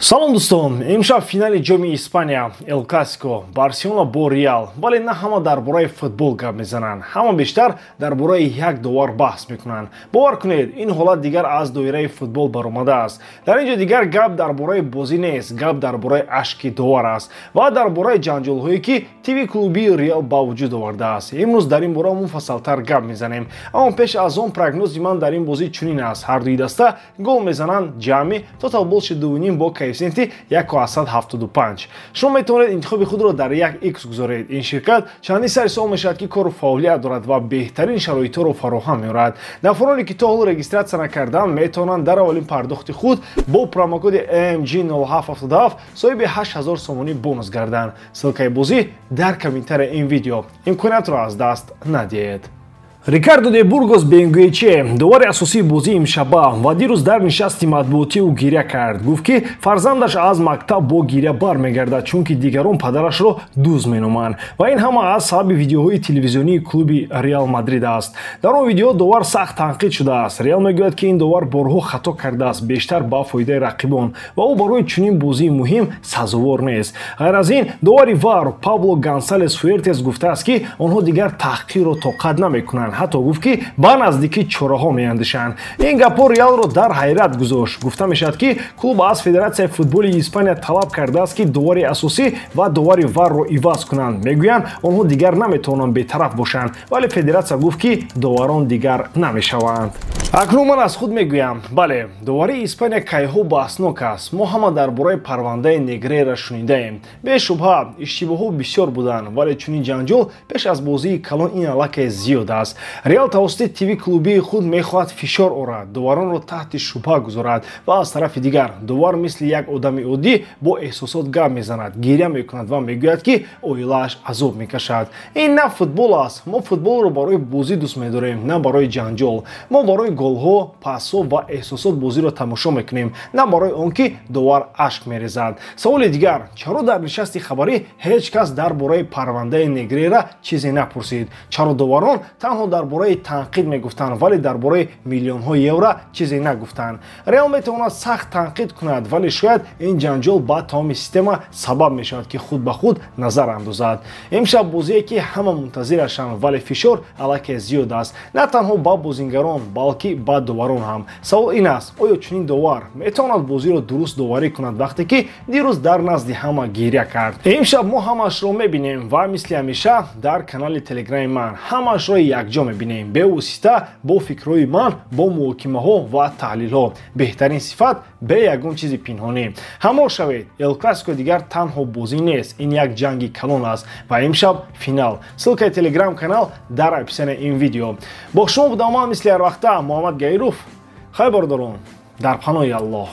салом дӯстон, имшаб финали ҷоми Испания Эл-Классико Барселона бо Реал, вале на ҳама дар бораи футбол гап мезананд, ҳама бештар дар бораи як довар баҳс мекунанд. Бовар кунед, ин ҳолат дигар аз доираи футбол баромадааст. Дар ин ҷо дигар гап дар бораи бозӣ нест, гап дар бораи ашки довар аст ва дар бораи ҷанҷолҳое ки тиви клуби Реал ба вуҷуд овардааст. Имрӯз дар ин бора муфассалтар гап мезанем. Аммо пеш аз он прогнози ман дар ин бозӣ чунин аст: ҳардуи даста гол мезананд ҷамъи тотал болши 2.5 бо коэффициенти 1,75. шумо метавонед интихоби худро дар 1x гузоред. ин ширкат чандин сари сол мешавад ки кору фаъолият дорад ва беҳтарин шароитҳоро фароҳам меорад. нафароне ки то ҳол регистратсия накарданд метавонанд дар аввалин пардохти худ бо промокоди AMG0777 соҳиби 8000 сомонӣ бонус гарданд. ссилкаи бозӣ дар комментарияи ин видео. имкониятро аз даст надиҳед. Рикардо де Бургос Бенгуече, довари асосии бозии имшаба ва дирӯз дар нишасти матбуотӣ ӯ гиря кард. Гуфт ки фарзандаш аз мактаб бо гиря бармегардад, чунки дигарон падарашро дуз меноманд ва ин ҳама аз сабаби видеоҳои телевизионии клуби Реал Мадрид аст. Дар он видео довар сахт танқид шудааст. Реал мегӯяд ки ин довар борҳо хато кардааст, бештар ба фоидаи рақибон ва ӯ барои чунин бозии муҳим сазовор нест. ғайр аз ин, довари ВАР Пабло Гонсалес Фуэртес гуфтааст ки онҳо дигар таҳқиқро тоқат намекунанд. ҳатто гуфт ки ба наздикии чораҳо меандешанд. ин гапҳо Реалро дар ҳайрат гузошт. гуфта мешавад ки клуб аз Федератсияи футболи Испания талаб кардааст ки довари асосӣ ва довари ВАРро иваз кунанд. мегӯянд онҳо дигар наметавонанд бетараф бошанд, вале федератсия гуфт ки доварон дигар намешаванд. акнун ман аз худ мегӯям, бале, доварии Испания кайҳо баҳснок аст. мо ҳама дар бораи парвандаи Негрера шунидаем. бешубҳа иштибоҳҳо бисёр буданд, вале чунин ҷанҷол пеш аз бозии калон ин аллакай зиёд аст. Реал тавассути тиви клубии худ мехоҳад фишор орад, доваронро таҳти шубҳа гузорад ва аз тарафи дигар довар мисли як одами оддӣ бо эҳсосот гап мезанад, гиря мекунад ва мегӯяд ки оилааш азоб мекашад. ин на футбол аст. мо футболро барои бозӣ дӯст медорем, на барои ҷанҷол. мо барои голҳо, пасҳо ва эҳсосот бозиро тамошо мекунем, на барои он ки довар ашк мерезад. саволи дигар: чаро дар нишасти хабарӣ ҳеҷ кас дар бораи парвандаи Негрера чизе напурсид? чаро доварон танҳо дар бораи танқид мегуфтанд, вале дар бораи миллионҳои евро чизе нагуфтанд? Реал метавонад сахт танқид кунад, вале шояд ин ҷанҷол ба тамоми система сабаб мешавад ки худ ба худ назар андозад. имшаб бозие ки ҳама мунтазирашанд, вале фишор аллакай зиёд аст, на танҳо ба бозингарон, балки ба доварон ҳам. савол ин аст: оё чунин довар метавонад бозиро дуруст доварӣ кунад вақте ки дирӯз дар назди ҳама гиря кард? имшаб мо ҳамаашро мебинем ва мисли ҳамеша дар канали телеграми ман ҳамаашро якҷо мебинем, бевосита бо фикрҳои ман, бо муҳокимаҳо ва таҳлилҳо. беҳтарин сифат бе ягон чизи пинҳонӣ. ҳамоҳ шавед, Эл-Классико дигар танҳо бозӣ нест, ин як ҷанги калон аст ва имшаб финал. ссилкаи телеграм канал дар описанияи ин видео. бо шумо будам ман мисли ҳар вақта Муҳаммад Гайруф. хайр бордорон дар паноҳи Аллоҳ.